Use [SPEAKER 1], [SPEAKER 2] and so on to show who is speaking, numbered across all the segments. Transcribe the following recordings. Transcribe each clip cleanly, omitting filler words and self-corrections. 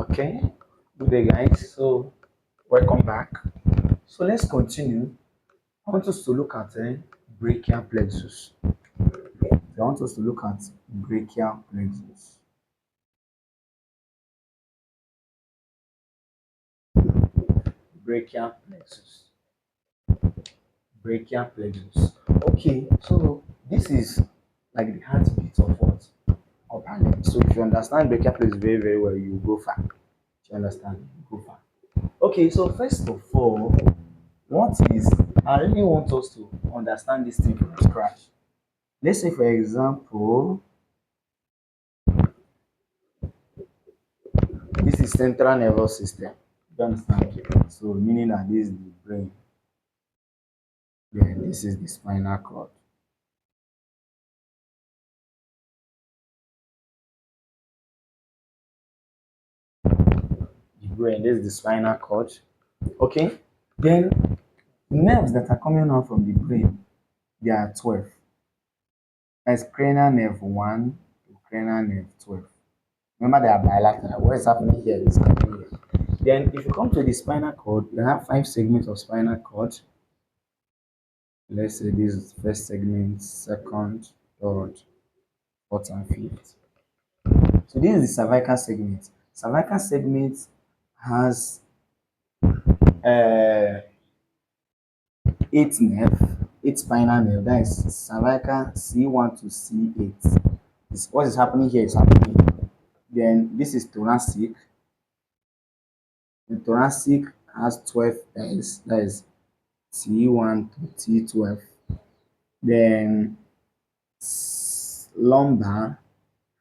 [SPEAKER 1] Okay, good day, guys. So, welcome back. So, let's continue. I want us to look at brachial plexus. I want us to look at brachial plexus. Brachial plexus. Brachial plexus. Okay, so this is like the heartbeat of what? Of our leg. So, if you understand brachial plexus very, very well, you go far. If you understand, you go far. Okay, so first of all, what is I really want us to understand this thing from scratch. Let's say, for example, this is central nervous system. You understand? So, meaning that this is the brain, then this is the spinal cord. The brain, this is the spinal cord. Okay, then nerves that are coming out from the brain, there are 12. As cranial nerve 1 to cranial nerve 12. Remember, they are bilateral. What is happening here is happening here. Then, if you come to the spinal cord, you have 5 segments of spinal cord. Let's say this is first segment, second, third, fourth, and fifth. So this is the cervical segment. Cervical segment has uh, 8 spinal nerve. That is cervical C1 to C8. What is happening here is happening. Then this is thoracic. The thoracic has 12 pairs. That is T1 to T12. Then lumbar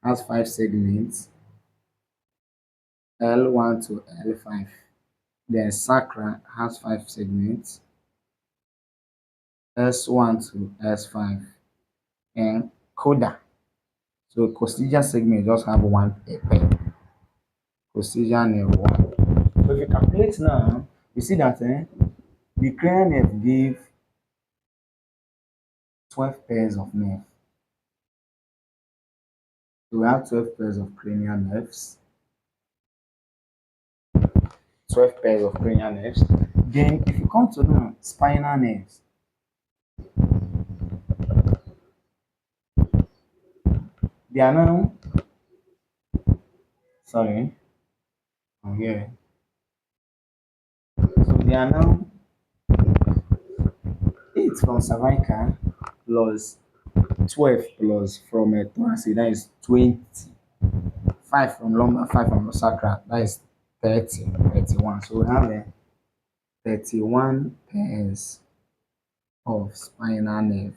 [SPEAKER 1] has 5 segments, L1 to L5. Then sacral has 5 segments, S1 to S5. And coda. So coccygeal segment just have one pair. Coccygeal nerve 1. So if you calculate now, you see that the cranial nerve give 12 pairs of nerve. So we have 12 pairs of cranial nerves. 12 pairs of cranial nerves. Then if you come to now spinal nerves, they are now sorry, I'm here. So they are now 8 from cervical plus 12 plus from thoracic, that is 20. 5 from lumbar, 5 from sacral, that is 30, 31. So we have 31 pairs of spinal nerve.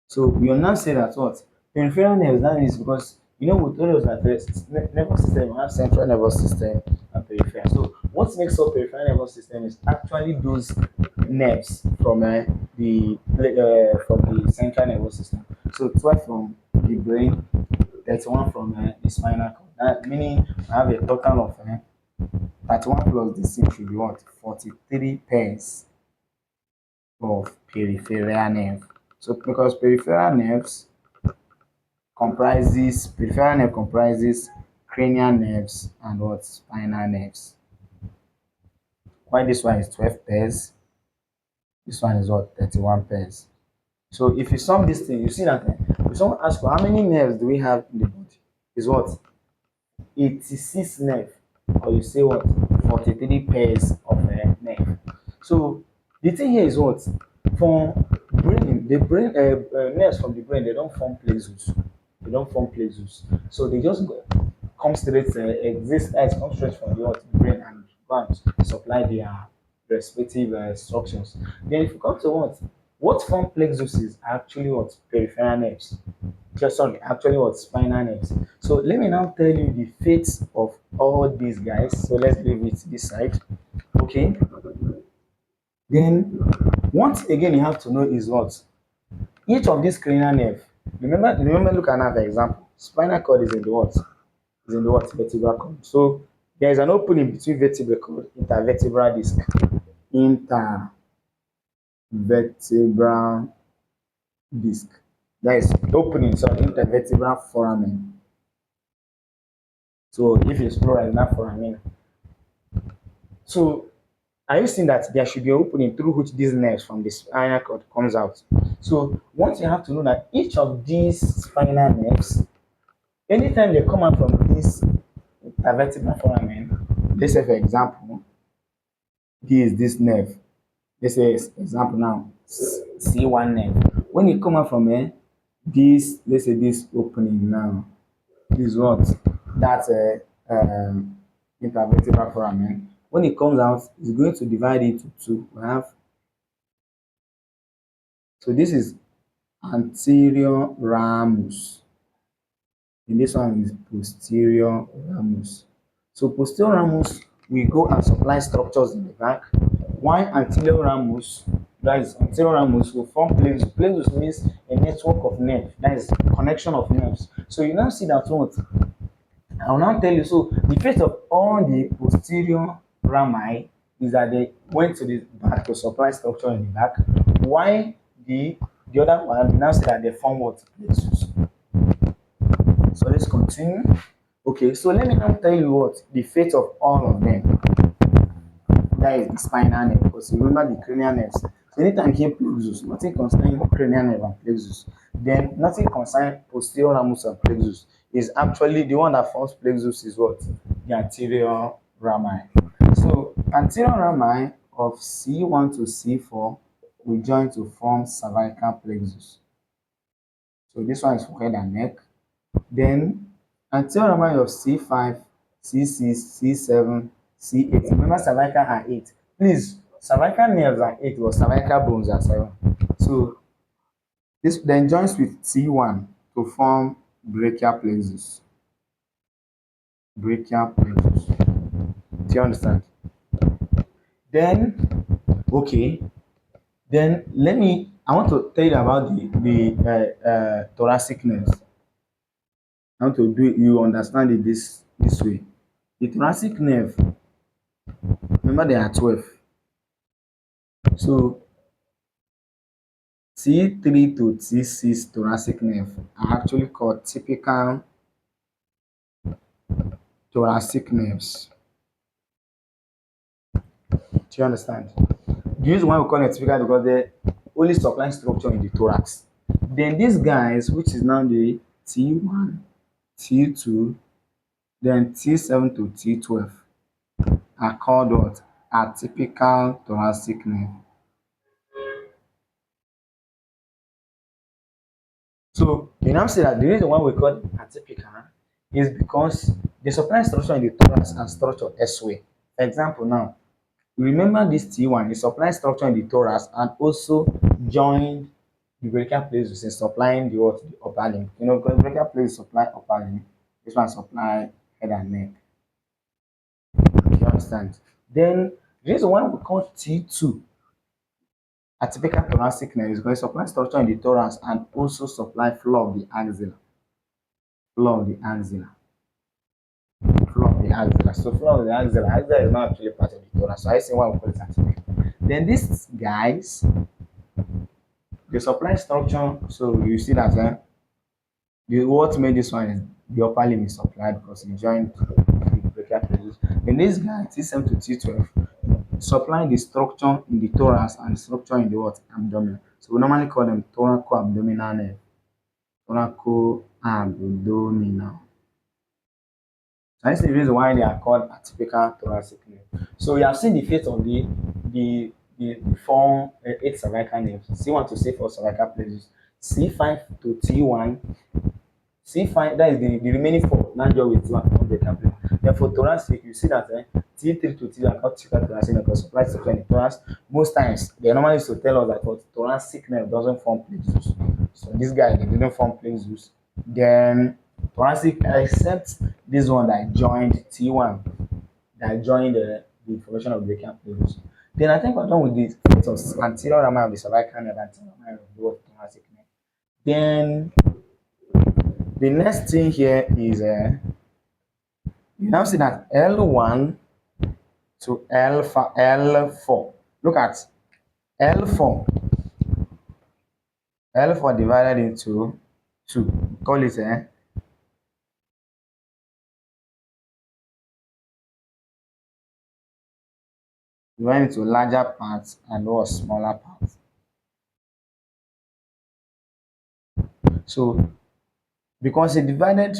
[SPEAKER 1] So we will now say that what? Peripheral nerves, that is because we told us that the nervous system have central nervous system and peripheral. So what makes up peripheral nervous system is actually those nerves from the central nervous system. So 12 from the brain, 31 from the spinal cord. That meaning we have a total of 31 plus the 6 should be what? 43 pairs of peripheral nerve. So because peripheral nerve comprises cranial nerves and what? Spinal nerves. Why this one is 12 pairs, this one is what? 31 pairs. So if you sum this thing, you see that if someone asks you how many nerves do we have in the body, is what? 86 nerve, or you say what? 43 pairs of nerve. So the thing here is what? From brain, the brain nerves from the brain, they don't form plexus. They don't form plexus. So they just come straight exist as come straight from the what? Brain and go and supply their respective structures. Then if you come to what form plexus is actually what? Peripheral nerves. Just sorry, actually what? Spinal nerves. So let me now tell you the fates of all these guys. So let's leave it this side. Okay. Then once again you have to know is what? Each of these cranial nerve. Remember, look at another example. Spinal cord is in the what? Is in the what? Vertebral column. So there is an opening between vertebral called intervertebral disc. Intervertebral disc. That is opening, so intervertebral foramen. So if it's plural, it's not foramen. So are you seeing that there should be an opening through which these nerves from the spinal cord comes out? So once you have to know that each of these spinal nerves, anytime they come out from this intervertebral foramen, let's say for example, this is this nerve. Let's say example now, C1 nerve. When it come out from here, this let's say this opening now is what that intervertebral foramen. When it comes out, it's going to divide into two. We have so this is anterior ramus. And this one is posterior ramus. So posterior ramus will go and supply structures in the back. While anterior ramus, that is anterior ramus, will form plexus. Plexus means a network of nerves. That is connection of nerves. So you now see that what I will now tell you. So the fate of all the posterior rami is that they went to the back to supply structure in the back. Why the other one now say that they form what plexus. So let's continue. Okay, so let me now tell you what the fate of all of them. That is the spinal nerve. Because remember the cranial nerves. So anytime you hear plexus, nothing concerning cranial nerve and plexus. Then nothing concerning posterior ramus and plexus. Is actually the one that forms plexus is what? The anterior rami. So anterior rami of C1 to C4 will join to form cervical plexus. So this one is for head and neck. Then anterior rami of C5, C6, C7, C8. Remember cervical are 8. Please, cervical nerves are 8, but cervical bones are 7. So this then joins with C1 to form brachial plexus. Brachial plexus. Do you understand? Then, okay. Then I want to tell you about the thoracic nerves. I want to do you understand it this way. The thoracic nerve, remember there are 12. So T3 to T6 thoracic nerve are actually called typical thoracic nerves. Do you understand? The reason why we call it typical because they only supply structure in the thorax. Then these guys, which is now the T1, T2, then T7 to T12, are called what? Atypical thoracic nerve. So you now say that the reason why we call it atypical is because they supply structure in the thorax and structure elsewhere. For example, now remember this T1, it supplies structure in the thorax and also joined the brachial plexus in supplying the what the upper limb. You know, because brachial plexus supply upper limb, this one supply head and neck. You understand? Then the reason why we call T2 atypical thoracic nerve is because it supplies structure in the thorax and also supply floor of the axilla. Floor of the axilla. Floor of the axilla. So floor of the axilla is not actually part of the thorax. So I see why we call it atypical. Then these guys, they supply structure. So you see that what made this one is the upper limb is supplied because it joined the brachial plexus. Then this guy T7 to T12 supply the structure in the thorax and the structure in the what abdomen. So we normally call them thoraco-abdominal nerve. Thoraco-abdominal. That's the reason why they are called atypical thoracic nerve. So we have seen the fate of the four eight cervical nerves. C1 to C4 cervical plexus, C5 to T1, C5 that is the remaining four. Now join with T1 from the capital. Then for thoracic, you see that T3 to T1 are called typical thoracic nerve because supply structure in the thorax. Most times they normally used to tell us that what thoracic nerve doesn't form plexus. So this guy they didn't form plexus. Then thoracic except this one that joined T1 that joined the formation of brachial plexus. Then I think we're done with the fate of anterior rami of the cervical nerve and anterior rami of the thoracic nerve. Then the next thing here is you now see that L1 to L4. Look at L4. L4 divided into 2. Call it divided into larger parts and what smaller parts. So because it divided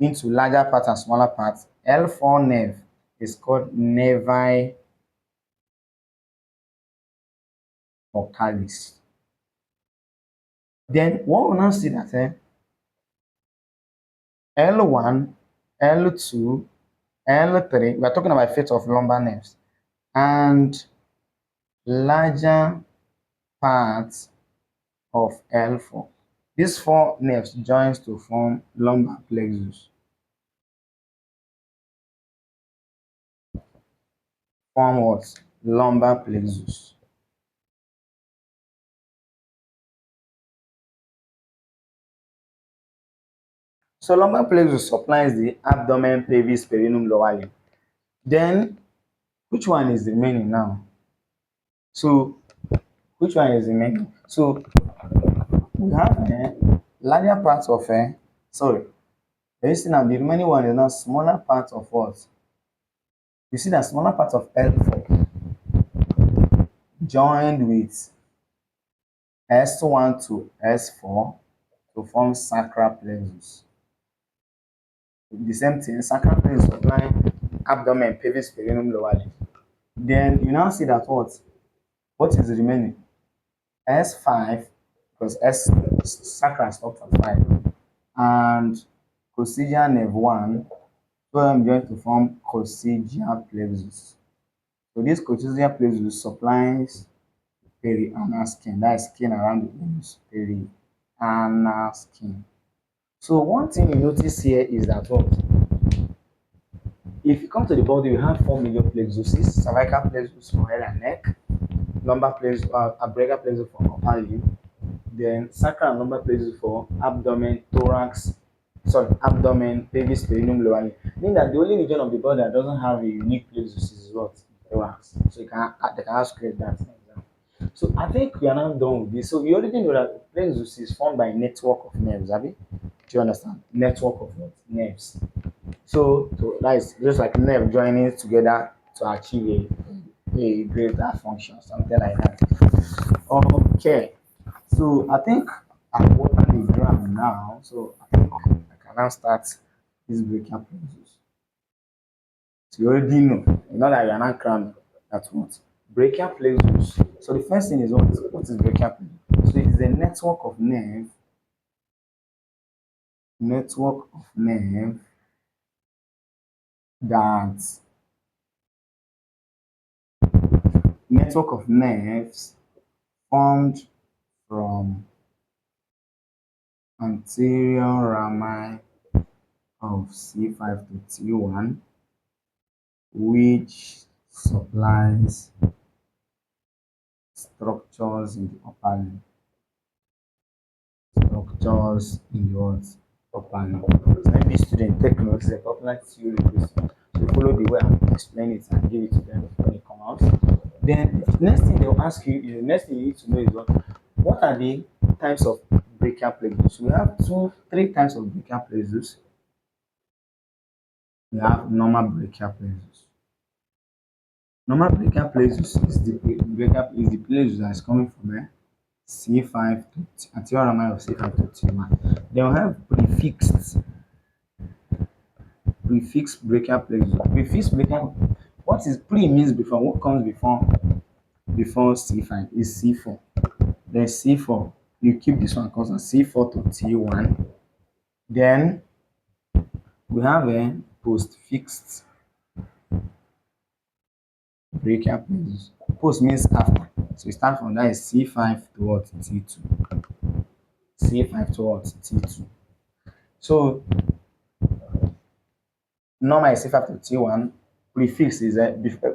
[SPEAKER 1] into larger parts and smaller parts, L4 nerve is called nervi occalis. Then what we now see that L1, L2, L3, we are talking about effect of lumbar nerves, and larger parts of L4. These four nerves joins to form lumbar plexus. Form what? Lumbar plexus. So lumbar plexus supplies the abdomen, pelvis, perineum, lower limb. Then which one is remaining now? So which one is remaining? So we have larger parts of sorry. You see now the remaining one is now smaller parts of what? You see that smaller parts of L4 joined with S1 to S4 to form sacral plexus. The same thing, sacral plexus supply abdomen, pelvis, perineum, lower limb. Then you now see that what is remaining? S5, because S sacral stops at 5, and coccygeal nerve 1, so I'm going to form coccygeal plexus. So this coccygeal plexus supplies perianal skin, that is skin around the anus, perianal skin. So one thing you notice here is that if you come to the body, you have four major plexuses: cervical plexus for head and neck, lumbar plexus, brachial plexus for upper limb, then sacral and lumbar plexus for abdomen, thorax, sorry, abdomen, pelvis, perineum, lower limb. Meaning that the only region of the body that doesn't have a unique plexus is what? Thorax. So they can ask you that. So I think we are now done with this. So you already know that plexus is formed by a network of nerves, Abi. Do you understand? Network of what? Nerves. So that is just like nerve joining together to achieve a greater function, something like that. Okay. So I think I've opened the ground now. So I think I can now start this brachial plexus. So you already know. You know that you are not cramming. That's what. Brachial plexus. So the first thing is what is brachial plexus? So it is a network of nerve that network of nerves formed from anterior rami of C5 to T1, which supplies structures in the upper limb. Structures in the what? Upper limb. So let me student take notes, a popular theory question. So follow the way I explain it and give it to them when it come out. Then the next thing they'll ask you is the next thing you need to know is what are the types of brachial plexus? We have three types of brachial plexus. We have normal brachial plexus. Normal brachial plexus is the plexus that is coming from C5 to anterior line of C5 to T1. Then we have prefixed brachial plexus. Prefixed brachial, what is pre means before? What comes before C5 is C4. Then C4, you keep this one constant, C4 to T1. Then we have a postfixed brachial plexus. Post means after. So we start from that is C5 towards T2. C5 towards T2. So normal is C5 to T1. Prefix is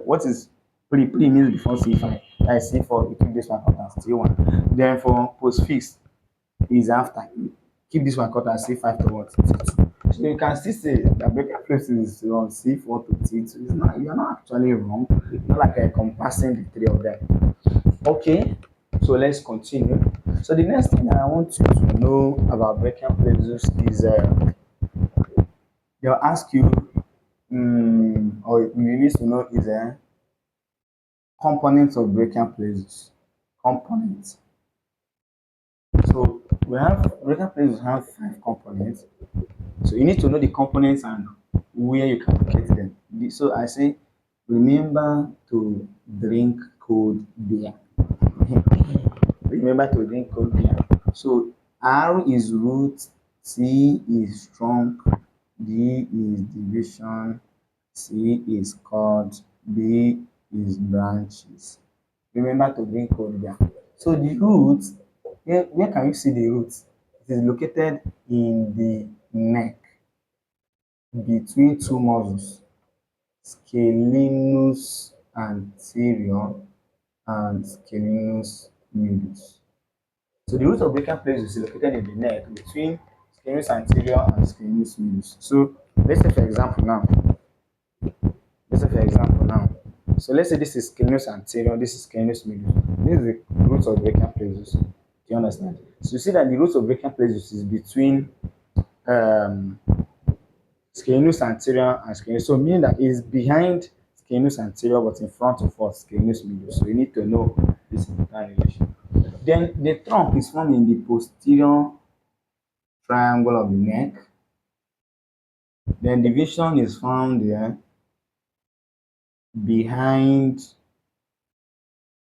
[SPEAKER 1] what is pre means before C5. That is C4. You keep this one constant as T1. Then for postfix is after. You keep this one constant as C5 towards T2. So you can still say that brachial plexus is on C4 to T2. It's not, you're not actually wrong. It's not like encompassing the three of them. Okay, so let's continue. So the next thing that I want you to know about brachial plexus is they'll ask you, or you need to know is components of brachial plexus. Components. So we have brachial plexus have 5 components. So you need to know the components and where you can locate them. So I say, remember to drink cold beer. Remember to drink cold beer. So R is root, T is trunk, D is division, C is cord, B is branches. Remember to drink cold beer. So the root, where can you see the root? It is located in the neck between two muscles, scalenus anterior and scalenus medius. So the root of brachial plexus is located in the neck between scalenus anterior and scalenus medius. So let's say for example now, let's say for example now. So let's say this is scalenus anterior, this is scalenus medius. This is the root of brachial plexus. Do you understand? So you see that the root of brachial plexus is between um, scalenus anterior and scalenus. So meaning that it's behind scalenus anterior but in front of us, scalenus medius. So you need to know this important relation. Then the trunk is found in the posterior triangle of the neck. Then division is found there behind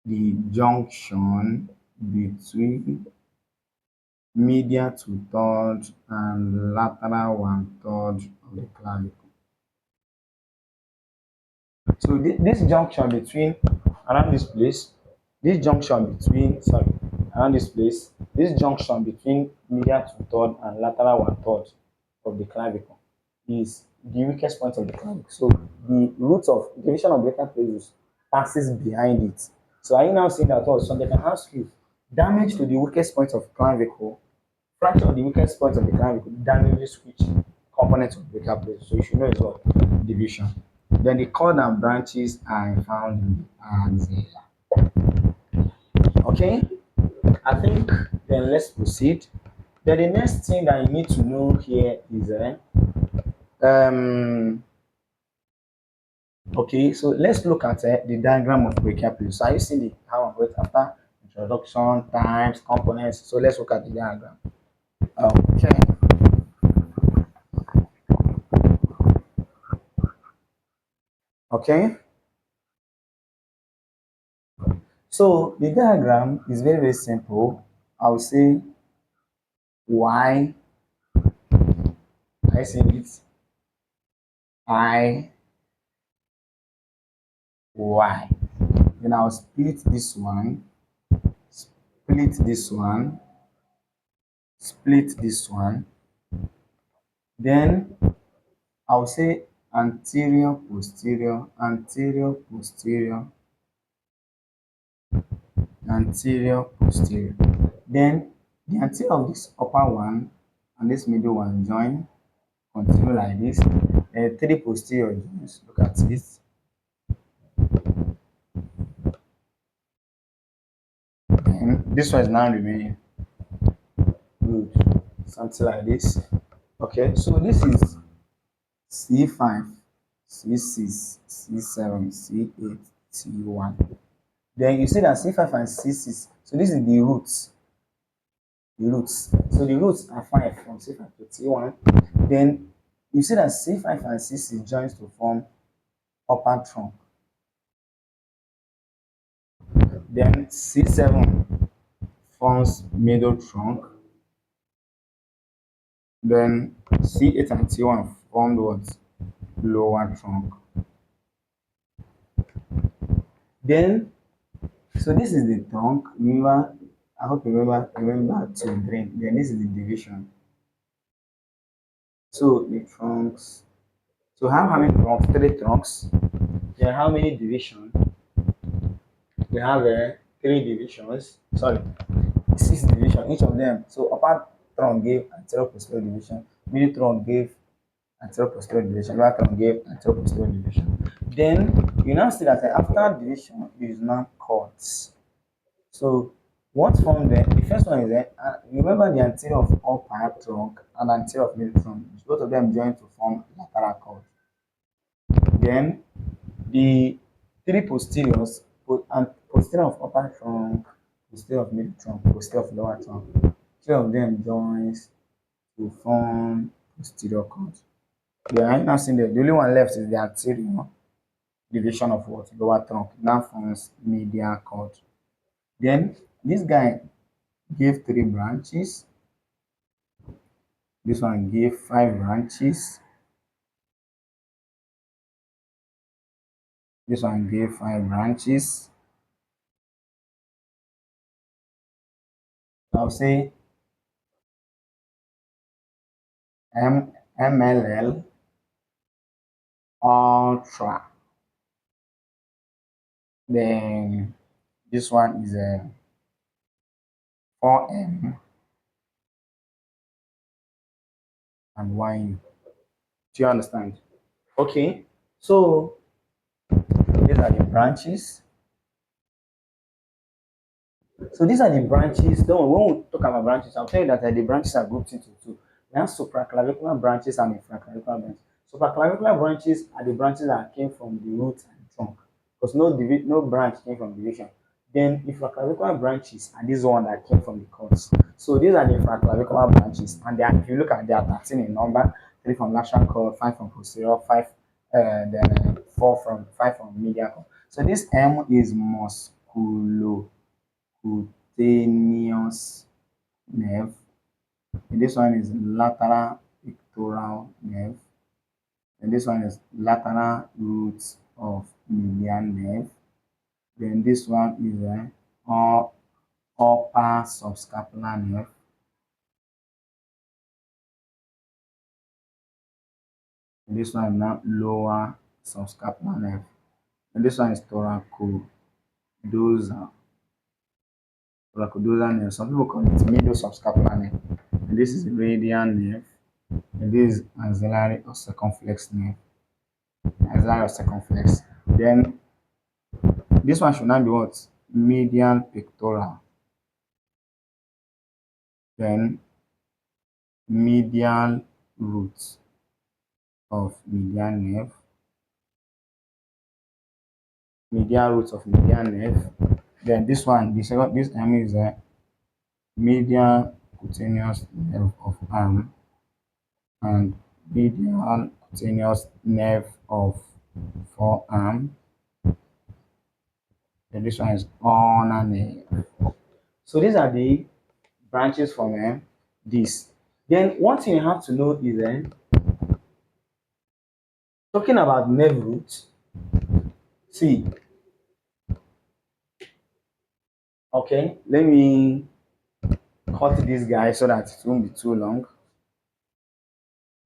[SPEAKER 1] the junction between medial 2/3 and lateral 1/3 of the clavicle. So this junction between around this place, around this place, this junction between medial 2/3 and lateral 1/3 of the clavicle is the weakest point of the clavicle. So the root of division of brachial plexus passes behind it. So are you now seeing that also? So they can ask you, damage to the weakest point of clavicle, fracture of the weakest point of the clavicle damages which component of brachial plexus. So you should know as well division. Then the cord and branches are found in the axilla. Okay, I think then let's proceed. Then the next thing that you need to know here is um okay, so let's look at the diagram of brachial plexus. So are you seeing the how I'm going after introduction, times, components? So let's look at the diagram. Okay. Okay. So the diagram is very, very simple. I will say Y. I see it. I Y. Then I'll split this one, split this one. Then I'll say anterior, posterior, anterior, posterior, anterior, posterior. Then the anterior of this upper one and this middle one join, continue like this. Three posterior joints. Look at this. And this one is now remaining. Good. Something like this. Okay, so this is C5, C6, C7, C8, C1. Then you see that C5 and C6. So this is the roots. The roots. So the roots are 5 from C5 to C1. Then you see that C5 and C6 joins to form upper trunk. Then C7 forms middle trunk. Then C8 and T1 formed what? Lower trunk. Then, so this is the trunk. Remember, I hope you remember to drink. Then this is the division. So the trunks. So how many trunks? 3 trunks. Then how many divisions? We have 3 divisions. Sorry, 6 divisions. Each of them. So upper trunk gave anterior posterior division. Middle trunk gave anterior posterior division. Lower trunk gave anterior posterior division. Then you now see that after division is now cords. So what form then? The first one is remember the anterior of upper trunk and anterior of middle trunk. Both of them join to form lateral cord. Then the 3 posteriors posterior of upper trunk, posterior of middle trunk, posterior of lower trunk. Three of them joins to form posterior cord. Yeah, I now seen the only one left is the anterior division of what? Lower trunk. Now forms medial cord. Then this guy gave three branches. This one gave five branches. This one gave five branches. I'll say MLL Ultra. Then this one is a 4M and 1U. Do you understand? Okay. So these are the branches. So these are the branches. Don't when we talk about branches, I'll tell you that the branches are grouped into two. We have supraclavicular branches and infraclavicular branches. Supraclavicular branches are the branches that came from the root and trunk, because no branch came from division. Then infraclavicular branches are these one that came from the cords. So these are the infraclavicular branches, and they are, if you look at, they are 13 in number: three from lateral cord, five from posterior, four from five from medial cord. So this M is cutaneous nerve, and this one is lateral pectoral nerve, and this one is lateral roots of median nerve. Then this one is upper subscapular nerve, and this one is now lower subscapular nerve, and this one is thoracodorsal nerve. Some people call it middle subscapular nerve, and this is radial nerve, and this is axillary or circumflex nerve. Axillary or circumflex. Then this one should not be what? Medial pectoral. Then medial root of median nerve. Medial root of median nerve. Then this one, this M is a medial cutaneous nerve of arm and medial cutaneous nerve of forearm. Then this one is ulnar nerve. So these are the branches from this. Then one thing you have to know is talking about nerve roots. See, okay, let me cut this guy so that it won't be too long.